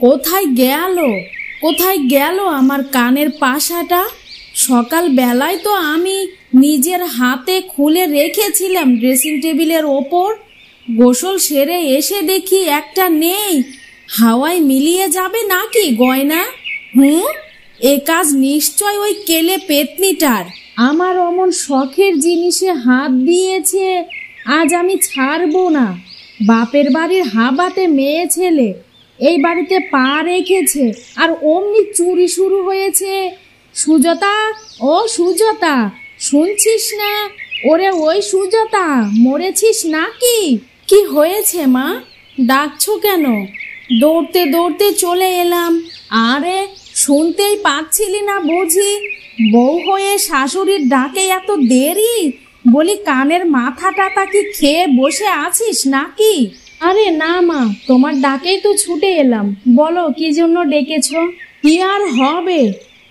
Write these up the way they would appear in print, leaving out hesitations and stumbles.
কোথায় গেল কোথায় গেল আমার কানের পাশাটা? সকাল বেলায় তো আমি নিজের হাতে খুলে রেখেছিলাম ড্রেসিং টেবিলের ওপর। গোসল সেরে এসে দেখি একটা নেই। হাওয়ায় মিলিয়ে যাবে নাকি গয়না? এ কাজ নিশ্চয় ওই কেলে পেতনিটার। আমার অমন শখের জিনিসে হাত দিয়েছে, আজ আমি ছাড়বো না। বাপের বাড়ির হাবাতে মেয়ে ছেলে এই বাড়িতে পা রেখেছে আর অমনি চুরি শুরু হয়েছে। সুজাতা, ও সুজাতা, শুনছিস না? ওরে ওই সুজাতা, মরেছিস নাকি? কি হয়েছে মা, ডাকছো কেন? দৌড়তে দৌড়তে চলে এলাম। আরে শুনতেই পাচ্ছিলি না বুঝি? বউ হয়ে শাশুড়ির ডাকে এত দেরি? বলি কানের মাথাটা কি খেয়ে বসে আছিস নাকি? আরে না মা, তোমার ডাকেই তো ছুটে এলাম। বলো কি জন্য ডেকেছ? কি আর হবে,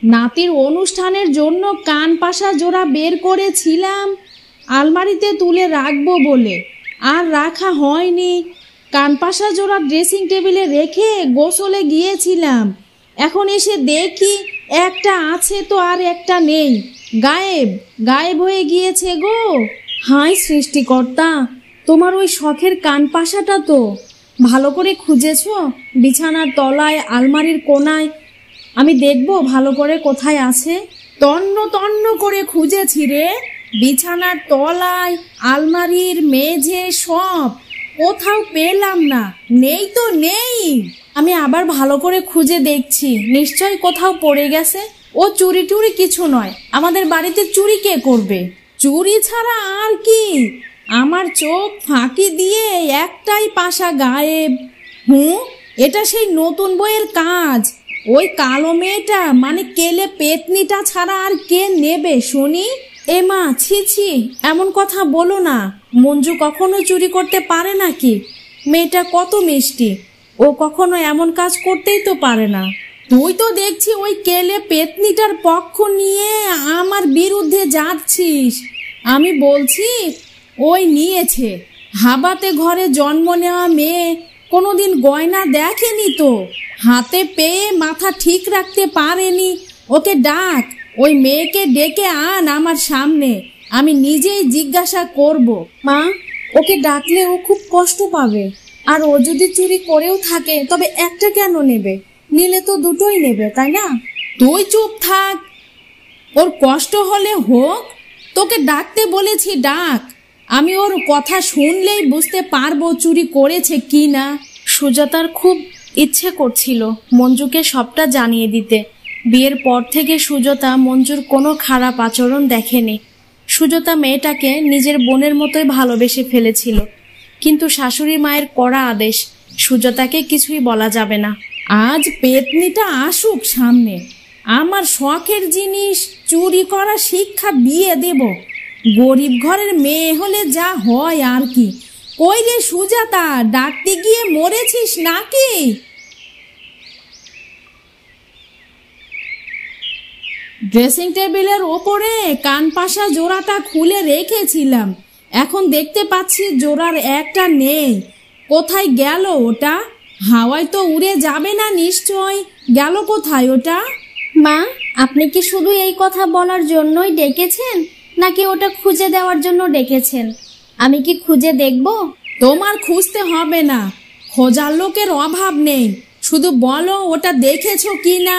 নাতির অনুষ্ঠানের জন্য কান পাশা জোড়া বের করেছিলাম আলমারিতে তুলে রাখবো বলে, আর রাখা হয়নি। কান পাশা জোড়া ড্রেসিং টেবিলে রেখে গোসলে গিয়েছিলাম। এখন এসে দেখি একটা আছে তো আর একটা নেই। গায়েব গায়েব হয়ে গিয়েছে গো। হায় সৃষ্টিকর্তা, তোমার ওই শখের কান পাশাটা তো ভালো করে খুঁজেছ? বিছানার তলায়, আলমারির কোনায়? আমি দেখবো ভালো করে কোথায় আছে। তন্ন তন্ন করে খুঁজেছি রে, বিছানার তলায়, আলমারির মেঝে, সব। কোথাও পেলাম না। নেই তো নেই। আমি আবার ভালো করে খুঁজে দেখছি, নিশ্চয় কোথাও পড়ে গেছে। ও চুরি টুরি কিছু নয়। আমাদের বাড়িতে চুরি কে করবে? চুরি ছাড়া আর কি? আমার চোখ ফাঁকি দিয়ে একটাই পাশা গায়েব। এটা সেই নতুন বইয়ের কাজ। ওই কালো মেয়েটা মানে কেলে পেতনিটা ছাড়া আর কে নেবে শুনি? এ মা, ছি ছি, এমন কথা বলো না। মঞ্জু কখনো চুরি করতে পারে নাকি? মেয়েটা কত মিষ্টি, ও কখনো এমন কাজ করতেই তো পারে না। তুই তো দেখছি ওই কেলে পেতনিটার পক্ষ নিয়ে আমার বিরুদ্ধে যাচ্ছিস। আমি বলছি ওই নিয়েছে। হাবাতে ঘরে জন্ম নেওয়া মেয়ে কোনোদিন গয়না দেখেনি তো, হাতে পেয়ে মাথা ঠিক রাখতে পারেনি। ওকে ডাক, ওই মেয়েকে ডেকে আন আমার সামনে, আমি নিজেই জিজ্ঞাসা করব। মা, ওকে ডাকলে ও খুব কষ্ট পাবে। আর ও যদি চুরি করেও থাকে তবে একটা কেন নেবে? নিলে তো দুটোই নেবে, তাই না? তুই চুপ থাক। ওর কষ্ট হলে হোক, তোকে ডাকতে বলেছি, ডাক। আমি ওর কথা শুনলেই বুঝতে পারবো চুরি করেছে কি না। সুজাতার খুব ইচ্ছে করছিল মঞ্জুকে সবটা জানিয়ে দিতে। বিয়ের পর থেকে সুজাতা মঞ্জুর কোনো খারাপ আচরণ দেখেনি। সুজাতা মেয়েটাকে নিজের বোনের মতোই ভালোবেসে ফেলেছিল। কিন্তু শাশুড়ি মায়ের কড়া আদেশ, সুজাতাকে কিছুই বলা যাবে না। আজ পেতনিটা আসুক সামনে, আমার শখের জিনিস চুরি করা শিক্ষা দিয়ে দেব। গরিব ঘরের মেয়ে হলে যা হয় আর কি। কই রে সুজাতা, ডাকতে গিয়ে মরেছিস নাকি? ড্রেসিং টেবিলের ওপরে কান পাশা জোড়াটা খুলে রেখেছিলাম। এখন দেখতে পাচ্ছি জোড়ার একটা নেই। কোথায় গেল ওটা? হাওয়ায় তো উড়ে যাবে না নিশ্চয়। গেল কোথায় ওটা? মা, আপনি কি শুধু এই কথা বলার জন্যই ডেকেছেন, নাকি ওটা খুঁজে দেওয়ার জন্য ডেকেছেন? আমি কি খুঁজে দেখব? তোমার খুঁজতে হবে না, খোঁজার লোকের অভাব নেই। শুধু বলো ওটা দেখেছো কি না।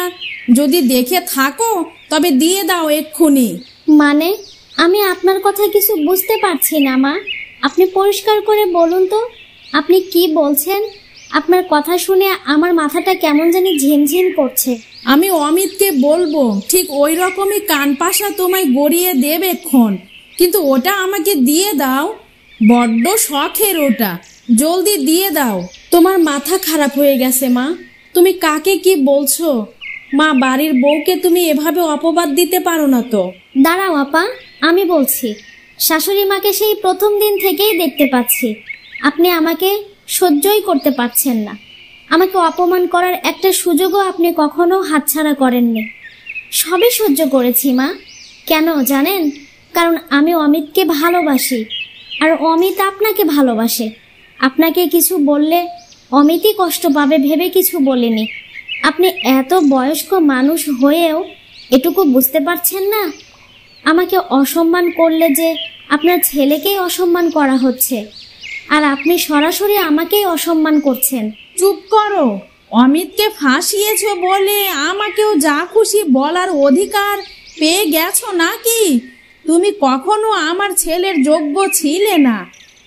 যদি দেখে থাকো তবে দিয়ে দাও এক্ষুনি। মানে, আমি আপনার কথা কিছু বুঝতে পারছি না মা। আপনি পরিষ্কার করে বলুন তো, আপনি কি বলছেন? আপনার কথা শুনে আমার মাথাটা কেমন জানি ঝিমঝিম করছে। আমি অমিতকে বলবো ঠিক ওই রকমই কান পাশা তোমায় গড়িয়ে দেবে ক্ষণ, কিন্তু ওটা আমাকে দিয়ে দাও। বড্ড শখের ওটা, জলদি দিয়ে দাও। তোমার মাথা খারাপ হয়ে গেছে মা, তুমি কাকে কি বলছো? মা, বাড়ির বউকে তুমি এভাবে অপবাদ দিতে পারো না তো। দাঁড়াও আপা, আমি বলছি। শাশুড়ি মাকে সেই প্রথম দিন থেকেই দেখতে পাচ্ছি আপনি আমাকে সহ্যই করতে পারছেন না। আমাকে অপমান করার একটা সুযোগও আপনি কখনো হাতছাড়া করেননি। সবই সহ্য করেছি মা। কেন জানেন? কারণ আমি অমিতকে ভালোবাসি, আর অমিত আপনাকে ভালোবাসে। আপনাকে কিছু বললে অমিতই কষ্ট পাবে ভেবে কিছু বলিনি। আপনি এত বয়স্ক মানুষ হয়েও এটুকু বুঝতে পারছেন না? আমাকে অসম্মান করলে যে আপনার ছেলেকেই অসম্মান করা হচ্ছে, আর আপনি সরাসরি আমাকেই অসম্মান করছেন। চুপ করো। অমিতকে ফাঁসিয়েছো বলে আমাকেও যা খুশি বলার অধিকার পেয়ে গেছো নাকি? তুমি কখনো আমার ছেলের যোগ্য ছিলে না।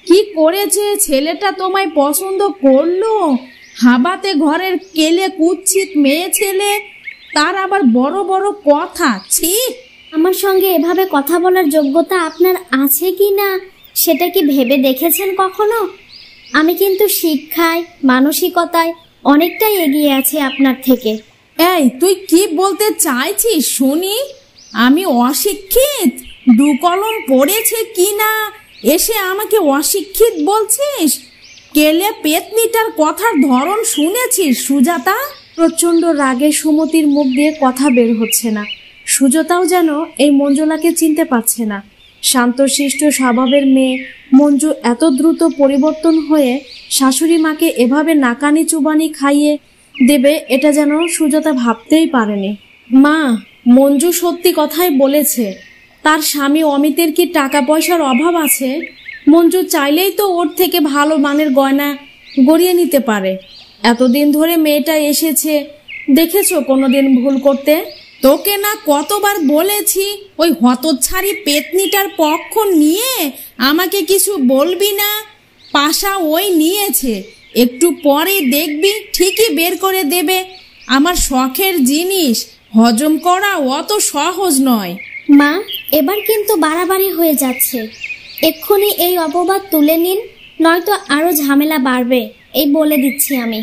কি করেছে ছেলেটা তোমায় পছন্দ করলো? হাবাতে ঘরের কেলে কুৎসিত মেয়ে ছেলে, তার আবার বড় বড় কথা। ছি! আমার সঙ্গে এভাবে কথা বলার যোগ্যতা আপনার আছে কি না সেটা কি ভেবে দেখেছেন কখনো? আমি কিন্তু শিক্ষায়, মানসিকতায় অনেকটাই এগিয়ে আছি আপনার থেকে। এই, তুই কি বলতে চাইছিস শুনি? আমি অশিক্ষিত? দু কলম পড়েছে কি না এসে আমাকে অশিক্ষিত বলছিস? কেলে পেতনিটার কথার ধরন শুনেছিস সুজাতা? প্রচণ্ড রাগে সুমতির মুখ দিয়ে কথা বের হচ্ছে না। সুজাতাও যেন এই মঞ্জুলাকে চিনতে পারছে না। শান্তশিষ্ট স্বভাবের মেয়ে মঞ্জু এত দ্রুত পরিবর্তন হয়ে শাশুড়ি মাকে এভাবে নাকানি চুবানি খাইয়ে দেবে এটা যেন সুজাতা ভাবতেই পারেনি। মা, মঞ্জু সত্যি কথাই বলেছে। তার স্বামী অমিতের কি টাকা পয়সার অভাব আছে? মঞ্জু চাইলেই তো ওর থেকে ভালো মানের গয়না গড়িয়ে নিতে পারে। এতদিন ধরে মেয়েটা এসেছে, দেখেছো কোনোদিন ভুল করতে? তোকে না কতবার বলেছি ওই হতচ্ছাড়ি পেতনিটার পক্ষ নিয়ে আমাকে কিছু বলবি না। পাশা ওই নিয়েছে, একটু পরে দেখবি ঠিকই বের করে দেবে। আমার শখের জিনিস হজম করা অত সহজ নয়। মা, এবার কিন্তু বাড়াবাড়ি হয়ে যাচ্ছে। এক্ষুনি এই অপবাদ তুলে নিন, নয়তো আরো ঝামেলা বাড়বে, এই বলে দিচ্ছি আমি।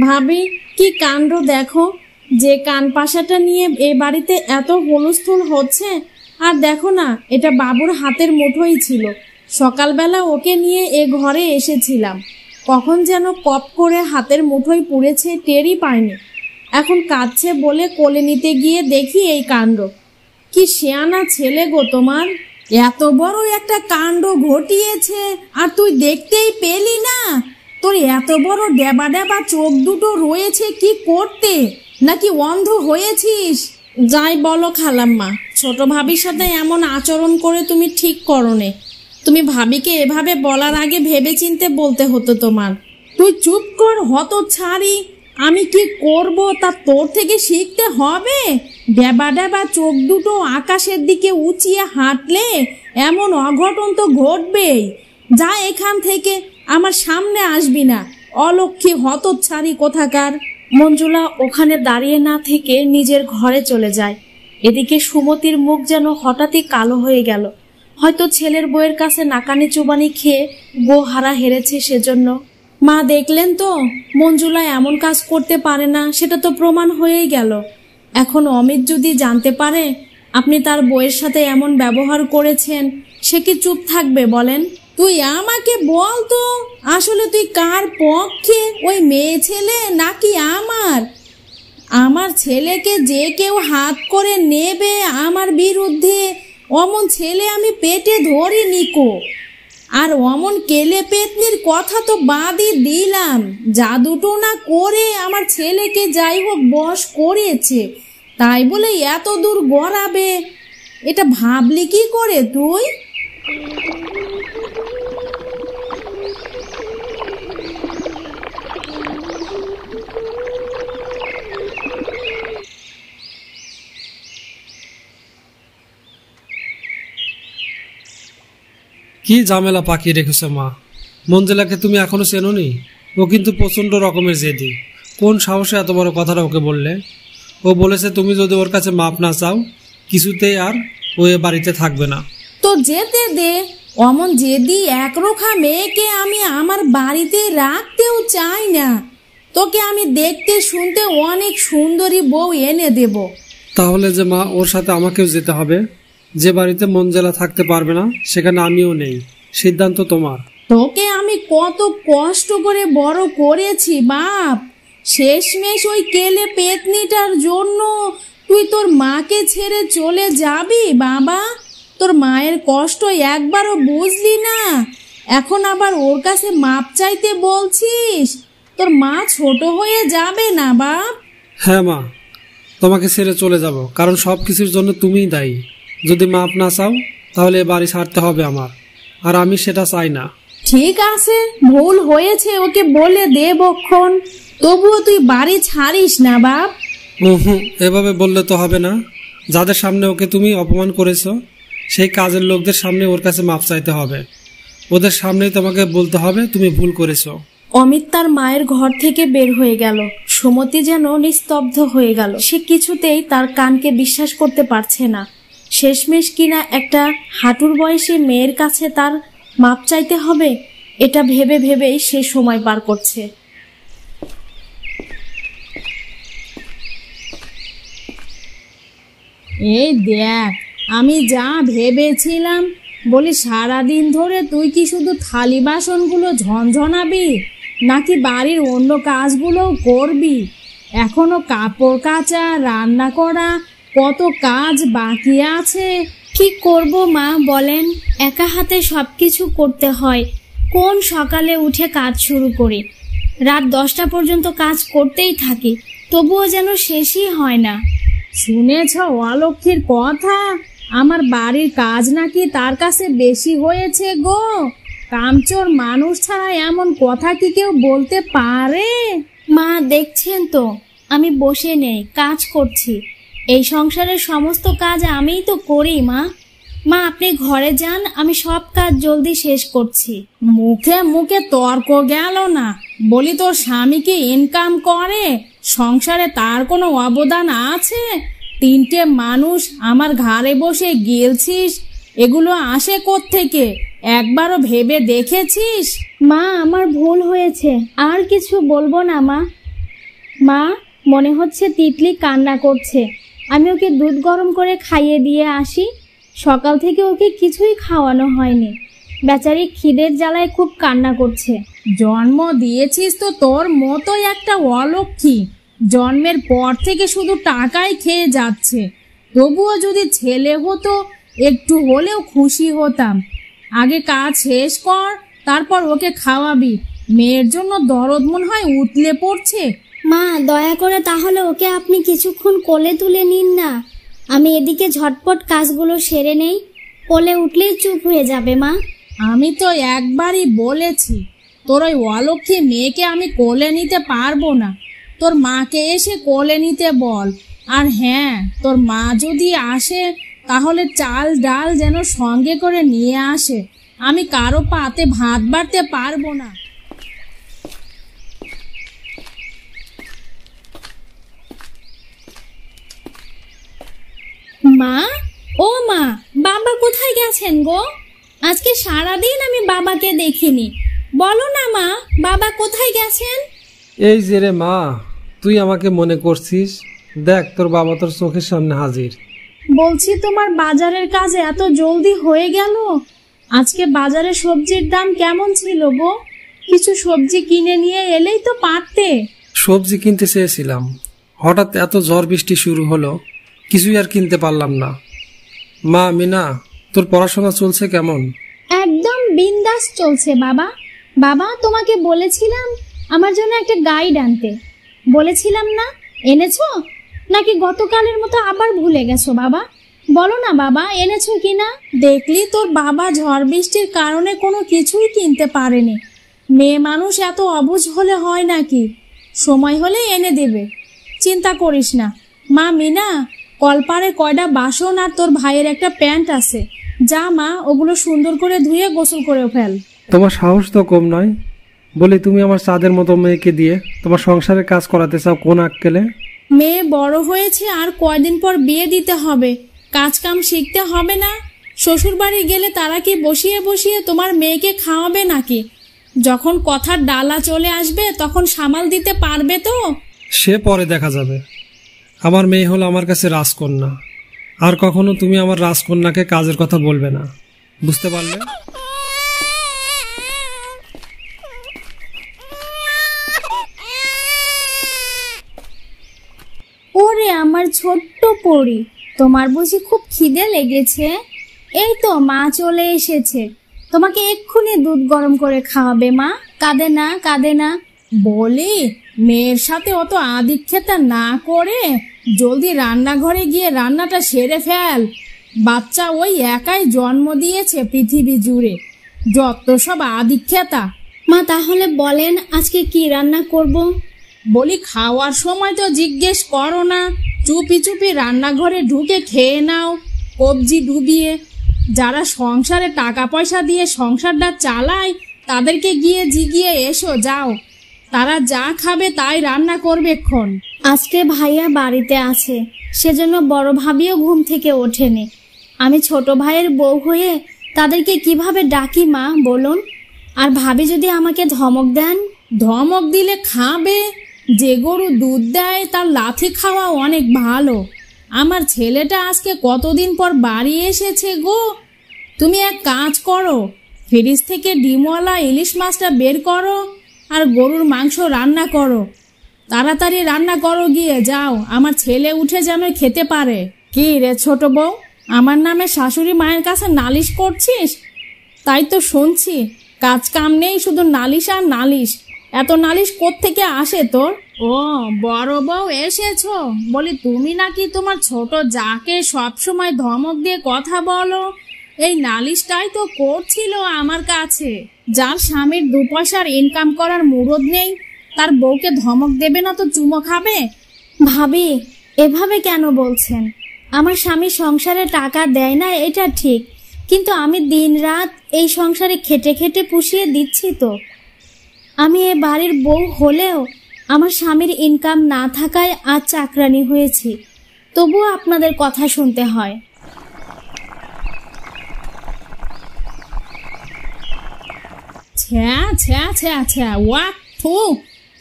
ভাবি, কি কাণ্ড দেখো! যে কান পাশাটা নিয়ে এ বাড়িতে এত হুলস্থুল হচ্ছে, আর দেখো না, এটা বাবুর হাতের মুঠোই ছিল। সকালবেলা ওকে নিয়ে এ ঘরে এসেছিলাম, কখন যেন কপ করে হাতের মুঠোয় পুড়েছে, টেরই পাইনি। এখন কাঁদছে বলে কোলে নিতে গিয়ে দেখি এই কাণ্ড। কি শেয়ানা ছেলে গো তোমার! এত বড় একটা কাণ্ড ঘটিয়েছে আর তুই দেখতেই পেলি না? তোর এত বড় ডেবা ডেবা চোখ দুটো রয়েছে কি করতে? নাকি অন্ধ হয়েছিস? যাই বলো খালাম্মা, ছোট ভাবির সাথে এমন আচরণ করে তুমি ঠিক করোনে। তুমি ভাবিকে এভাবে বলার আগে ভেবেচিন্তে বলতে হতো তোমার। তুই চুপ কর হতচ্ছাড়ি। আমি কি করব তা তোর থেকে শিখতে হবে? ডেবা ডেবা চোখ দুটো আকাশের দিকে উঁচিয়ে হাঁটলে এমন অঘটন তো ঘটবেই। যা এখান থেকে, আমার সামনে আসবি না, অলক্ষী হতচ্ছাড়ি কোথাকার। মঞ্জুলা ওখানে দাঁড়িয়ে না থেকে নিজের ঘরে চলে যায়। এদিকে সুমতির মুখ যেন হঠাৎই কালো হয়ে গেল। হয়তো ছেলের বউয়ের কাছে নাকানি চুবানি খেয়ে গো হারা হেরেছে সেজন্য। মা, দেখলেন তো, মঞ্জুলা এমন কাজ করতে পারে না, সেটা তো প্রমাণ হয়েই গেল। এখন অমিত যদি জানতে পারে আপনি তার বউয়ের সাথে এমন ব্যবহার করেছেন, সে কি চুপ থাকবে বলেন? তুই আমাকে বল তো, আসলে তুই কার পক্ষে, ওই মেয়ে ছেলে নাকি আমার? আমার ছেলেকে যে কেউ হাত করে নেবে আমার বিরুদ্ধে, অমন ছেলে আমি পেটে ধরি নিকো। আর অমন কেলে পেতনির কথা তো বাদই দিলাম, জাদুটো না করে আমার ছেলেকে যাই হোক বশ করেছে, তাই বলে এত দূর গড়াবে, এটা ভাবলি কি করে তুই? কি ঝামেলা পাকিয়ে রেখেছ মা। মঞ্জুলাকে তুমি এখনো চেনোনি? ও কিন্তু প্রচন্ড রকমের জেদি। কোন সাহসে এত বড় কথাটা ওকে বললে? ও বলেছে তুমি যদি ওর কাছে মাপ না চাও কিছুতেই আর ও এ বাড়িতে থাকবে না। তো যেতে দে। অমন জেদি একরোখা মেয়েকে আমি আমার বাড়িতে রাখতেও চাই না। তোকে আমি দেখতে শুনতে অনেক সুন্দরী বউ এনে দেব। তাহলে যে মা, ওর সাথে আমাকেও যেতে হবে। যে বাড়িতে মঞ্জুলা থাকতে পারবে না সেখানে আমিও নেই, সিদ্ধান্ত তোমার। তোকে আমি কত কষ্ট করে বড় করেছি বাপ, শেষমেশ ওই কেলে পেতনিটার জন্য তুই তোর মাকে ছেড়ে চলে যাবি বাবা? তোর মায়ের কষ্ট একবারও বুঝলি না, এখন আবার ওর কাছে মাপ চাইতে বলছিস? তোর মা ছোট হয়ে যাবে না বাপ? হ্যাঁ মা, তোমাকে ছেড়ে চলে যাব, কারণ সব কিছুর জন্য তুমিই দায়ী। যদি মাপ না চাও তাহলে এ বাড়ি ছাড়তে হবে আমার, আর আমি সেটা চাই না। ঠিক আছে, ভুল হয়েছে, ওকে বলে দে বক্ষণ, তবুও তুই বাড়ি ছাড়িস না বাপ। এভাবে বললে তো হবে না। যাদের সামনে ওকে তুমি অপমান করেছো সেই কাজের লোকদের সামনে ওর কাছে মাপ চাইতে হবে। ওদের সামনেই তোমাকে বলতে হবে তুমি ভুল করেছো। অমিত তার মায়ের ঘর থেকে বের হয়ে গেল। সুমতি যেন নিস্তব্ধ হয়ে গেল। সে কিছুতেই তার কানকে বিশ্বাস করতে পারছে না। শেষমেশ কিনা একটা হাঁটুর বয়সী মেয়ের কাছে তার মাপ চাইতে হবে, এটা ভেবে ভেবেই সে সময় পার করছে। এই দেখ, আমি যা ভেবেছিলাম, বলি সারাদিন ধরে তুই কি শুধু থালি বাসনগুলো ঝনঝনাবি নাকি বাড়ির অন্য কাজগুলোও করবি? এখনো কাপড় কাচা, রান্না করা, কত কাজ বাকি আছে। কি করব মা বলেন, একা হাতে সবকিছু করতে হয়। কোন সকালে উঠে কাজ শুরু করি, রাত 10টা পর্যন্ত কাজ করতেই থাকি, তবুও যেন শেষই হয় না। শুনেছ অলক্ষীর কথা? আমার বাড়ির কাজ নাকি তার কাছে বেশি হয়েছে গো। কামচোর মানুষ ছাড়া এমন কথা কি কেউ বলতে পারে? মা দেখছেন তো, আমি বসে নেই, কাজ করছি। এই সংসারের সমস্ত কাজ আমিই তো করি মা। মা আপনি ঘরে যান, আমি সব কাজ জলদি শেষ করছি। মুখে মুখে তর্ক গেল না। বলি তোর স্বামী কি ইনকাম করে? সংসারে তার কোনো অবদান আছে? 3টে মানুষ আমার ঘাড়ে বসে গিলছিস, এগুলো আসে কোত্থেকে? একবারও ভেবে দেখেছিস? মা আমার ভুল হয়েছে, আর কিছু বলবো না মা। মা মনে হচ্ছে তিতলি কান্না করছে, আমি ওকে দুধ গরম করে খাইয়ে দিয়ে আসি। সকাল থেকে ওকে কিছুই খাওয়ানো হয়নি, বেচারি খিদের জ্বালায় খুব কান্না করছে। জন্ম দিয়েছিস তো তোর মতোই একটা অলক্ষী, জন্মের পর থেকে শুধু টাকাই খেয়ে যাচ্ছে। তবুও যদি ছেলে হতো একটু হলেও খুশি হতাম। আগে কাজ শেষ কর, তারপর ওকে খাওয়াবি। মেয়ের জন্য দরদ মনে হয় উতলে পড়ছে। মা দয়া করে তাহলে ওকে আপনি কিছুক্ষণ কোলে তুলে নিন না, আমি এদিকে ঝটপট কাজগুলো সেরে নেই। কোলে উঠলেই চুপ হয়ে যাবে মা। আমি তো একবারই বলেছি তোর ওই অলক্ষী মেয়েকে আমি কোলে নিতে পারবো না। তোর মাকে এসে কোলে নিতে বল। আর হ্যাঁ, তোর মা যদি আসে তাহলে চাল ডাল যেন সঙ্গে করে নিয়ে আসে। আমি কারো পাতে ভাত বাড়তে পারবো না। মা, ও মা, বাবা কোথায় গেছেন গো? আজকে সারাদিন আমি বাবাকে দেখিনি। বলো না মা, বাবা কোথায় গেছেন? এই যে রে মা, তুই আমাকে মনে করছিস? দেখ তোর বাবা তোর চোখের সামনে হাজির। বলছি তোমার বাজারের কাজ এত জলদি হয়ে গেল? আজকে বাজারে সবজির দাম কেমন ছিল গো? কিছু সবজি কিনে নিয়ে এলেই তো পারতে। সবজি কিনতে চেয়েছিলাম, হঠাৎ এত ঝড় বৃষ্টি শুরু হলো, কিছুই আর কিনতে পারলাম না। মা মিনা, তোর পড়াশোনা চলছে কেমন? একদম বিন্দাস চলছে বাবা। বাবা তোমাকে বলেছিলাম আমার জন্য একটা গাইড আনতে, বলেছিলাম না? এনেছো নাকি গতকালের মতো আবার ভুলে গেছো বাবা? বলো না বাবা, এনেছো কিনা? দেখলি তোর বাবা ঝড় বৃষ্টির কারণে কোনো কিছুই কিনতে পারেনি। মেয়ে মানুষ এত অবুঝ হলে হয় নাকি? সময় হলে এনে দেবে, চিন্তা করিস না। মা মিনা, কলপারে কয়টা বাসন আর তোর ভাইয়ের একটা প্যান্ট আছে, যা মা ওগুলো সুন্দর করে ধুয়ে গোসল করে ফেল। তোমার সাহস তো কম নয়। বলি তুমি আমার চাঁদের মতো মেয়েকে দিয়ে তোমার সংসারের কাজ করাতে চাও কোন আক্কেলে? মেয়ে বড় হয়েছে, আর কয়দিন পর বিয়ে দিতে হবে, কাজ কাম শিখতে হবে না? শ্বশুর বাড়ি গেলে তারা কি বসিয়ে বসিয়ে তোমার মেয়েকে খাওয়াবে নাকি? যখন কথার ডালা চলে আসবে তখন সামাল দিতে পারবে তো? সে পরে দেখা যাবে। আমার মেয়ে হলো আমার কাছে রাজকন্যা, আর কখনো তুমি আমার রাজকন্যাকে কাজের কথা বলবে না, বুঝতে পারলে? ওরে আমার ছোট্ট পরি, তোমার বুঝি খুব খিদে লেগেছে? এই তো মা চলে এসেছে, তোমাকে এক্ষুনি দুধ গরম করে খাওয়াবে মা। কাঁদে না, কাঁদে না। বলি, মেয়ের সাথে অত আদিক্ষেতা না করে জলদি রান্নাঘরে গিয়ে রান্নাটা সেরে ফেল। বাচ্চা ওই একাই জন্ম দিয়েছে পৃথিবী জুড়ে, যত সব আদিক্ষেতা। মা তাহলে বলেন আজকে কি রান্না করব? বলি, খাওয়ার সময় তো জিজ্ঞেস করো না, চুপি চুপি রান্নাঘরে ঢুকে খেয়ে নাও কবজি ডুবিয়ে। যারা সংসারে টাকা পয়সা দিয়ে সংসারটা চালায় তাদেরকে গিয়ে জিগিয়ে এসো, যাও, তারা যা খাবে তাই রান্না করবে ক্ষণ। আজকে ভাইয়া বাড়িতে আছে, সেজন্য বড় ভাবিও ঘুম থেকে ওঠেনি। আমি ছোট ভাইয়ের বউ হয়ে তাদেরকে কিভাবে ডাকি মা বলুন? আর ভাবি যদি আমাকে ধমক দেন? ধমক দিলে খাবে? যে গরু দুধ দেয় তার লাথি খাওয়া অনেক ভালো। আমার ছেলেটা আজকে কতদিন পর বাড়ি এসেছে গো। তুমি এক কাজ করো, ফ্রিজ থেকে ডিমওয়ালা ইলিশ মাছটা বের করো আর গরুর মাংস রান্না করো। তাড়াতাড়ি রান্না করো গিয়ে, যাও, আমার ছেলে উঠে যেন খেতে পারে। কি রে ছোট বউ, আমার নামে শাশুড়ি মায়ের কাছে নালিশ করছিস? তাই তো শুনছি, কাজ কাম নেই, শুধু নালিশ আর নালিশ। এত নালিশ কোত্থেকে আসে তোর? ও বড় বউ এসেছো? বলি, তুমি নাকি তোমার ছোট যাকে সবসময় ধমক দিয়ে কথা বলো, এই নালিশটাই তো করছিল আমার কাছে। যার স্বামীর 2 পয়সার ইনকাম করার মুরদ নেই, তার বউকে ধমক দেবে না তো চুমো খাবে? ভাবি, এভাবে কেন বলছেন? আমার স্বামী সংসারে টাকা দেয় না এটা ঠিক, কিন্তু আমি দিনরাত এই সংসারে খেটে খেটে পুষিয়ে দিচ্ছি তো। আমি এ বাড়ির বউ হলেও আমার স্বামীর ইনকাম না থাকায় আজ চাকরানি হয়েছি, তবুও আপনাদের কথা শুনতে হয়। ছ্যা ছ্যা ছ্যা ছ্যা, ওয়া থু,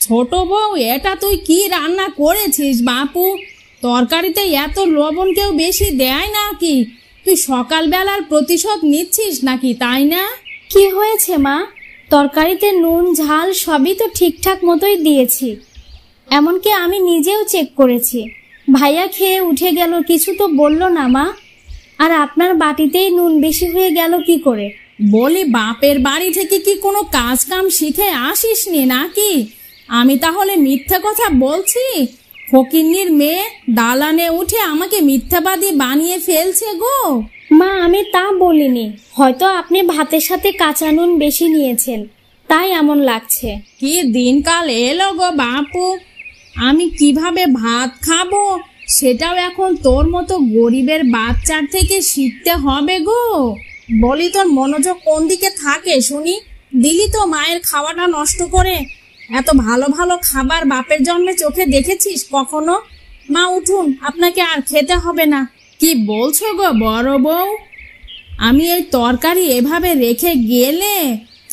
ছোট বউ, এটা তুই কি রান্না করেছিস বাপু? তরকারিতে এত লবণ কেউ বেশি দেয় নাকি? তুই সকালবেলার প্রতিশোধ নিচ্ছিস নাকি, তাই না? কি হয়েছে মা? তরকারিতে নুন ঝাল সবই তো ঠিকঠাক মতোই দিয়েছি, এমনকি আমি নিজেও চেক করেছি। ভাইয়া খেয়ে উঠে গেল, কিছু তো বলল না মা। আর আপনার বাটিতেই নুন বেশি হয়ে গেল কি করে? বলি, বাপের বাড়ি থেকে কি কোনো কাজ কাম শিখে আসিসনি নাকি? আমি তাহলে মিথ্যে কথা বলছি? ফকিন্নির মেয়ে দালানে উঠে আমাকে মিথ্যাবাদী বানিয়ে ফেলছে গো। মা, আমি তা বলিনি, হয়তো আপনি ভাতের সাথে কাঁচা নুন বেশি নিয়েছেন, তাই এমন লাগছে। কি দিনকাল এলো গো বাপু, আমি কিভাবে ভাত খাবো সেটাও এখন তোর মতো গরিবের বাচ্চার থেকে শিখতে হবে গো। বলি, তোর মনোযোগ কোন দিকে থাকে শুনি? দিলি তো মায়ের খাওয়াটা নষ্ট করে। এত ভালো ভালো খাবার বাপের জন্মে চোখে দেখেছিস কখনো? মা উঠুন, আপনাকে আর খেতে হবে না। কি বলছো গো বড় বউ? আমি এই তরকারি এভাবে রেখে গেলে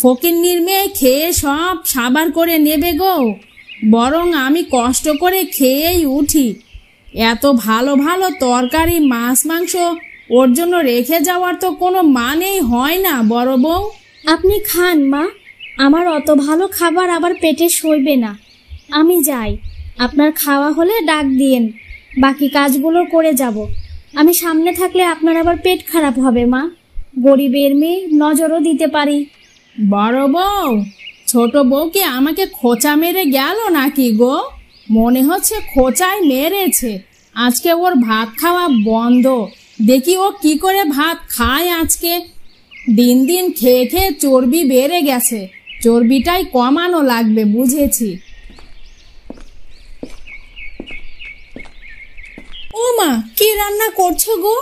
ফকিন্নির মেয়ে খেয়ে সব সাবার করে নেবে গো। বরং আমি কষ্ট করে খেয়েই উঠি। এত ভালো ভালো তরকারি, মাছ মাংস ওর জন্য রেখে যাওয়ার তো কোনো মানেই হয় না বড় বউ। আপনি খান মা, আমার অত ভালো খাবার আবার পেটে সইবে না। আমি যাই, আপনার খাওয়া হলে ডাক দিয়েন, বাকি কাজগুলো করে যাব। আমি সামনে থাকলে আপনার আবার পেট খারাপ হবে মা। গরিবের মেয়ে, নজরও দিতে পারি। বড় বউ, ছোট বউ কি আমাকে খোঁচা মেরে গেল নাকি গো? মনে হচ্ছে খোঁচাই মেরেছে। আজকে ওর ভাত খাওয়া বন্ধ। দেখি ও কি করে ভাত খায় আজকে। দিন দিন খেয়ে খেয়ে চর্বি বেড়ে গেছে, চর্বিটাই কমানো লাগবে, বুঝেছি। ও মা, কি রান্না করছো গো?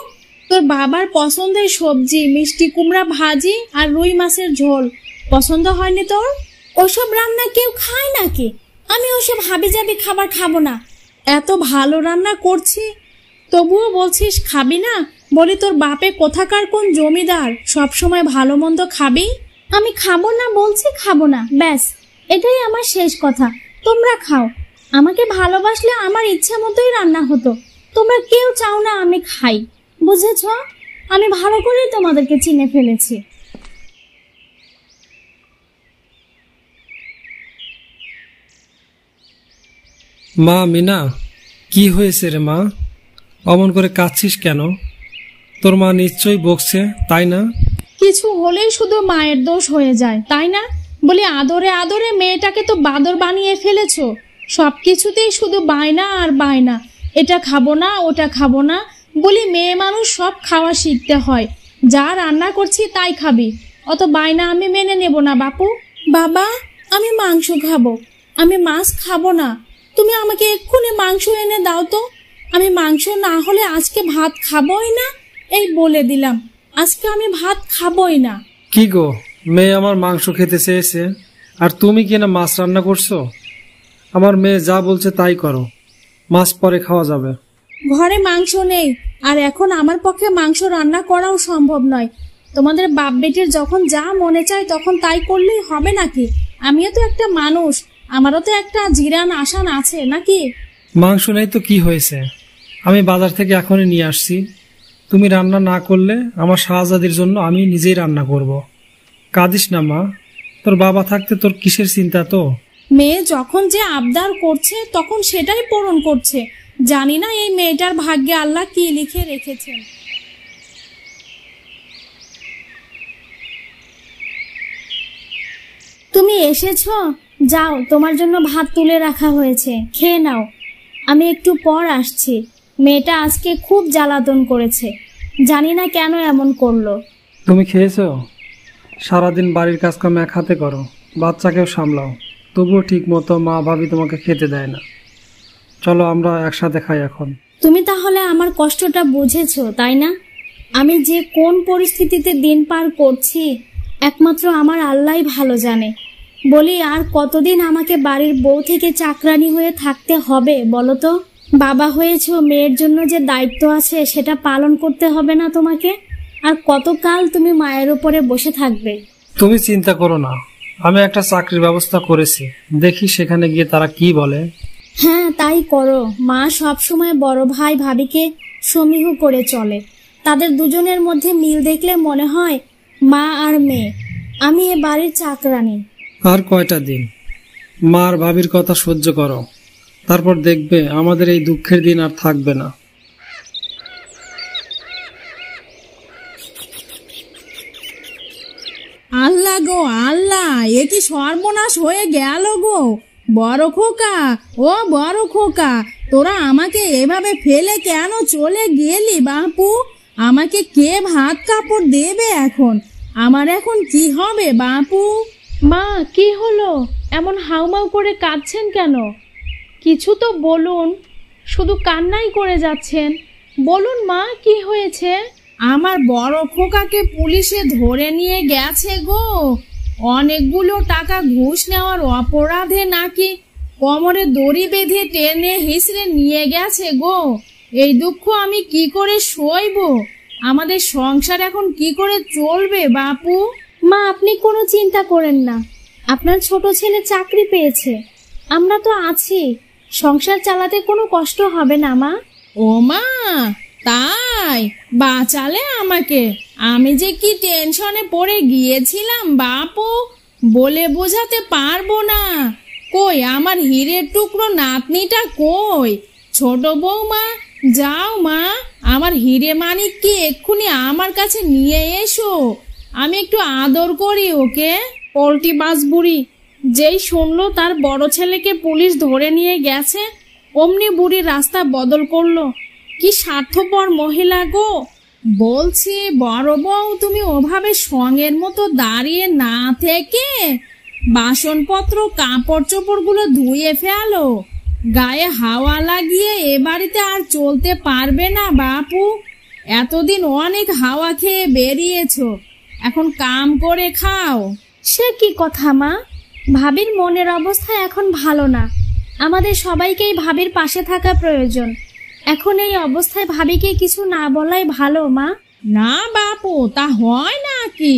তোর বাবার পছন্দের সবজি মিষ্টি কুমড়া ভাজি আর রুই মাছের ঝোল। পছন্দ হয়নি তোর? ওসব রান্না কেউ খায় নাকি? আমি ওসব হাবিজাবি খাবার খাবো না। এত ভালো রান্না করছি, তবুও বলছিস খাবি না? বলি, তোর বাপে কোথাকার কোন জমিদার, সব সময় ভালো মন্দ খাবি? আমি খাবো না বলছি, খাবো না, ব্যাস, এটাই আমার শেষ কথা। তোমরা খাও। আমাকে ভালোবাসলে আমার ইচ্ছা মতোই রান্না হতো। তোমরা কেউ চাও না আমি খাই, বুঝেছ? আমি ভালো করেই তোমাদেরকে চিনে ফেলেছি। মা মিনা, কি হয়েছে রে মা? অমন করে কাঁদছিস কেন? তোর মা নিশ্চয়ই বকছে, তাই না? কিছু হলেই শুধু মায়ের দোষ হয়ে যায়, তাই না? বলি আদরে আদরে মেয়েটাকে তো বাদর বানিয়ে ফেলেছো। সব কিছুতেই শুধু বায়না আর বায়না, এটা খাবো না ওটা খাবো না। বলি মেয়ে মানুষ সব খাওয়া শিখতে হয়, যা রান্না করছি তাই খাবি, অত বায়না আমি মেনে নেব না বাপু। বাবা, আমি মাংস খাবো, আমি মাছ খাবো না। তুমি আমাকে এক্ষুনি মাংস এনে দাও তো। আমি মাংস না হলে আজকে ভাত খাবোই না, এই বলে দিলাম, আজকে আমি ভাত খাবোই না। কি গো, মেয়ে আমার মাংস খেতে চেয়েছে আর তুমি কিনা মাছ রান্না করছো? আমার মেয়ে যা বলছে তাই করো, মাছ পরে খাওয়া যাবে। ঘরে মাংস নেই, আর এখন আমার পক্ষে মাংস রান্না করাও সম্ভব নয়। তোমাদের বাপ বেটির যখন যা মনে চায় তখন তাই করলেই হবে নাকি? আমিও তো একটা মানুষ, আমারও তো একটা জিরান আসান আছে নাকি? মাংস নেই তো কি হয়েছে, আমি বাজার থেকে এখনই নিয়ে আসছি। তুমি রান্না না করলে আমার শাহজাদির জন্য আমি নিজেই রান্না করব। কাঁদিস না মা, তোর বাবা থাকতে তোর কিসের চিন্তা? তো মেয়ে যখন যে আবদার করছে তখন সেটাই পূরণ করছে। জানি না এই মেয়েটার ভাগ্যে আল্লাহ কি লিখে রেখেছেন। তুমি এসেছো, যাও, তোমার জন্য ভাত তুলে রাখা হয়েছে, খেয়ে নাও। আমি একটু পর আসছি। মেয়েটা আজকে খুব জ্বালাতন করেছে, জানি না কেন এমন করলো। তুমি খেয়েছো? সারাদিন বাড়ির কাজকাম এক হাতে করো, বাচ্চাকেও সামলাও, তবুও ঠিক মতো মা ভাবি তোমাকে খেতে দেয় না। চলো আমরা একসাথে খাই এখন। তুমি তাহলে আমার কষ্টটা বুঝেছো, তাই না? আমি যে কোন পরিস্থিতিতে দিন পার করছি একমাত্র আমার আল্লাহই ভালো জানে। বলি, আর কতদিন আমাকে বাড়ির বউ থেকে চাকরানি হয়ে থাকতে হবে বলো তো? বাবা হয়েছো, মেয়ের জন্য যে দায়িত্ব আছে সেটা পালন করতে হবে না তোমাকে? আর কতকাল তুমি মায়ের উপরে বসে থাকবে? তুমি চিন্তা করো না, আমি একটা চাকরির ব্যবস্থা করেছি, দেখি সেখানে গিয়ে তারা কি বলে। হ্যাঁ, তাই করো। মা সবসময় বড় ভাই ভাবিকে সমীহ করে চলে। তাদের দুজনের মধ্যে মিল দেখলে মনে হয় মা আর মেয়ে। আমি এ বাড়ির চাকরানি। আর কয়টা দিন মা আর ভাবির কথা সহ্য করো, তারপর দেখবে আমাদের এই দুঃখের দিন আর থাকবে না। আল্লাহ গো আল্লাহ, এ কি সর্বনাশ হয়ে গেল গো। বড় খোকা, ও বড় খোকা, তোরা আমাকে এভাবে ফেলে কেন চলে গেলি বাপু? আমাকে কে ভাত কাপড় দেবে এখন? আমার এখন কি হবে বাপু? মা, কি হলো? এমন হাউমাউ করে কাঁদছেন কেন? কিছু তো বলুন, শুধু কান্নাই করে যাচ্ছেন। বলুন মা, কি হয়েছে? আমার বড় খোকাকে পুলিশে ধরে নিয়ে গেছে গো। অনেকগুলো টাকা ঘুষ নেওয়ার অপরাধে নাকি কোমরে দড়ি বেঁধে টেনে হিঁচড়ে নিয়ে গেছে গো। এই দুঃখ আমি কি করে সইব? আমাদের সংসার এখন কি করে চলবে বাপু? মা, আপনি কোনো চিন্তা করেন না, আপনার ছোট ছেলে চাকরি পেয়েছে, আমরা তো আছি, সংসার চালাতে কোনো কষ্ট হবে না মা। ও মা, তাই? বাঁচালে আমাকে। আমি যে কি টেনশনে পড়ে গিয়েছিলাম বাপু, বলে বোঝাতে পারবো না। কই আমার হীরের টুকরো নাতনিটা কই? ছোট বৌমা, যাও মা, আমার হিরে মানিককে এক্ষুনি আমার কাছে নিয়ে এসো, আমি একটু আদর করি ওকে। পল্টি বাস বুড়ি যেই শুনলো তার বড় ছেলেকে পুলিশ ধরে নিয়ে গেছে, অমনি বুড়ি রাস্তা বদল করলো। কি স্বার্থপর মহিলা গো। বলছি বড় বউ, তুমি ওভাবে সঙ্গের মতো দাঁড়িয়ে না থেকে বাসনপত্র কাপড় চোপড়গুলো ধুয়ে ফেলো। গায়ে হাওয়া লাগিয়ে এ বাড়িতে আর চলতে পারবে না বাপু। এতদিন অনেক হাওয়া খেয়ে বেরিয়েছো, এখন কাম করে খাও। সে কি কথা মা? ভাবির মনের অবস্থা এখন ভালো না, আমাদের সবাইকেই ভাবির পাশে থাকা প্রয়োজন। এখন এই অবস্থায় ভাবিকে কিছু না বলাই ভালো মা। না বাপু, তা হয় নাকি?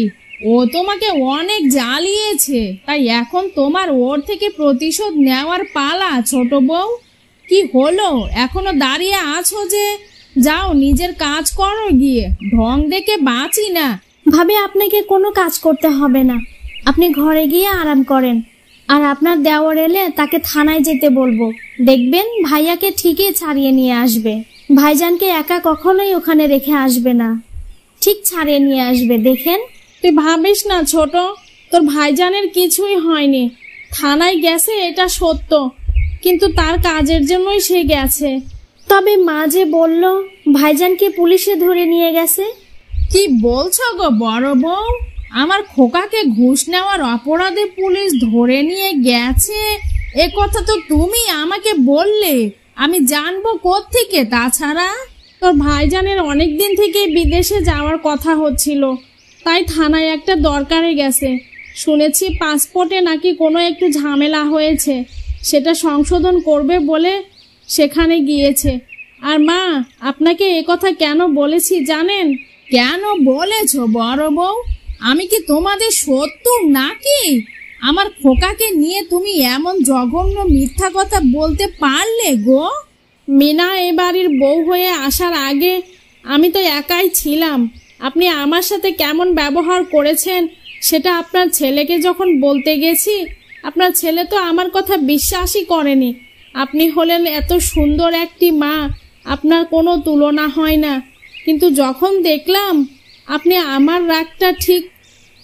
ও তোমাকে অনেক জ্বালিয়েছে, তাই এখন তোমার ওর থেকে প্রতিশোধ নেওয়ার পালা। ছোট বউ, কি হলো, এখনো দাঁড়িয়ে আছো যে? যাও নিজের কাজ করো গিয়ে, ঢং দেখে বাঁচি না। ভাবি, আপনাকে কোনো কাজ করতে হবে না, আপনি ঘরে গিয়ে আরাম করেন। আর আপনার দেওয়ার এলে তাকে থানায় যেতে বলবো, দেখবেন ভাইয়াকে ঠিকই ছাড়িয়ে নিয়ে আসবে। ভাইজানকে একা কখনোই ওখানে রেখে আসবে না। ঠিক ছাড়িয়ে নিয়ে আসবে, দেখেন। তুই ভাবিস না ছোট, তোর ভাইজানের কিছুই হয়নি। থানায় গেছে এটা সত্য, কিন্তু তার কাজের জন্যই সে গেছে। তবে মা যে বলল ভাইজানকে পুলিশে ধরে নিয়ে গেছে। কি বলছো গো বড় বউ? আমার খোকাকে ঘুষ নেওয়ার অপরাধে পুলিশ ধরে নিয়ে গেছে, এ কথা তো তুমি আমাকে বললে, আমি জানবো কোত্থেকে? তাছাড়া তোর ভাইজানের অনেক দিন থেকে বিদেশে যাওয়ার কথা হচ্ছিল, তাই থানায় একটা দরকারে গেছে। শুনেছি পাসপোর্টে নাকি কোনো একটু ঝামেলা হয়েছে, সেটা সংশোধন করবে বলে সেখানে গিয়েছে। আর মা, আপনাকে এ কথা কেন বলেছি জানেন? কেন বলেছো বড় বউ? আমি কি তোমাদের শত্রু নাকি? আমার খোকাকে নিয়ে তুমি এমন জঘন্য মিথ্যা কথা বলতে পারলে গো? মিনা এ বাড়ির বউ হয়ে আসার আগে আমি তো একাই ছিলাম। আপনি আমার সাথে কেমন ব্যবহার করেছেন সেটা আপনার ছেলেকে যখন বলতে গেছি, আপনার ছেলে তো আমার কথা বিশ্বাসই করেনি। আপনি হলেন এত সুন্দর একটি মা, আপনার কোনো তুলনা হয় না। কিন্তু যখন দেখলাম আপনি আমার রাগটা ঠিক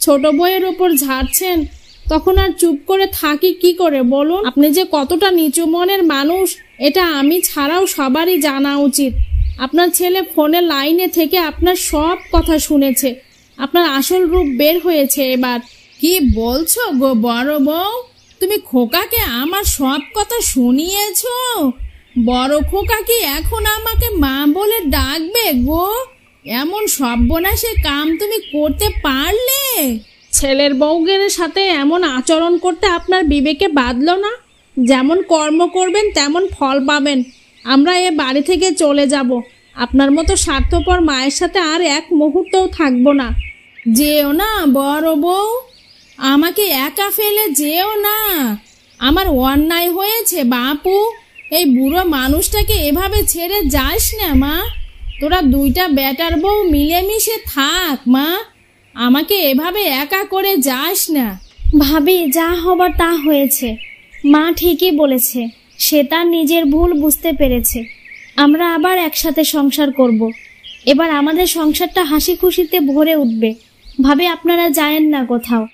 ছোট বউয়ের ওপর ঝাড়ছেন, তখন আর চুপ করে থাকি কি করে বলুন? আপনি যে কতটা নিচু মনের মানুষ এটা আমি ছাড়াও সবারই জানা উচিত। আপনার ছেলে ফোনে লাইনে থেকে আপনার সব কথা শুনেছে, আপনার আসল রূপ বের হয়েছে এবার। কি বলছো গো বড় বউ? তুমি খোকাকে আমার সব কথা শুনিয়েছো? বড় খোকা কি এখন আমাকে মা বলে ডাকবে গো? এমন সর্বনাশে কাম তুমি করতে পারলে? ছেলের বউগের সাথে এমন আচরণ করতে আপনার বিবেকে বাঁধলো না? যেমন কর্ম করবেন তেমন ফল পাবেন। আমরা এ বাড়ি থেকে চলে যাব। আপনার মতো স্বার্থপর মায়ের সাথে আর এক মুহূর্তও থাকবো না। যেও না বড় বউ, আমাকে একা ফেলে যেও না। আমার অন্যায় হয়েছে বাপু, এই বুড়ো মানুষটাকে এভাবে ছেড়ে যাস না মা। তোরা দুইটা বেটার বউ মিলেমিশে থাক মা, আমাকে এভাবে একা করে যাস না। ভাবি, যা হবার তা হয়েছে। মা ঠিকই বলেছে, সে তার নিজের ভুল বুঝতে পেরেছে। আমরা আবার একসাথে সংসার করব। এবার আমাদের সংসারটা হাসি খুশিতে ভরে উঠবে। ভাবি, আপনারা যায়েন না কোথাও।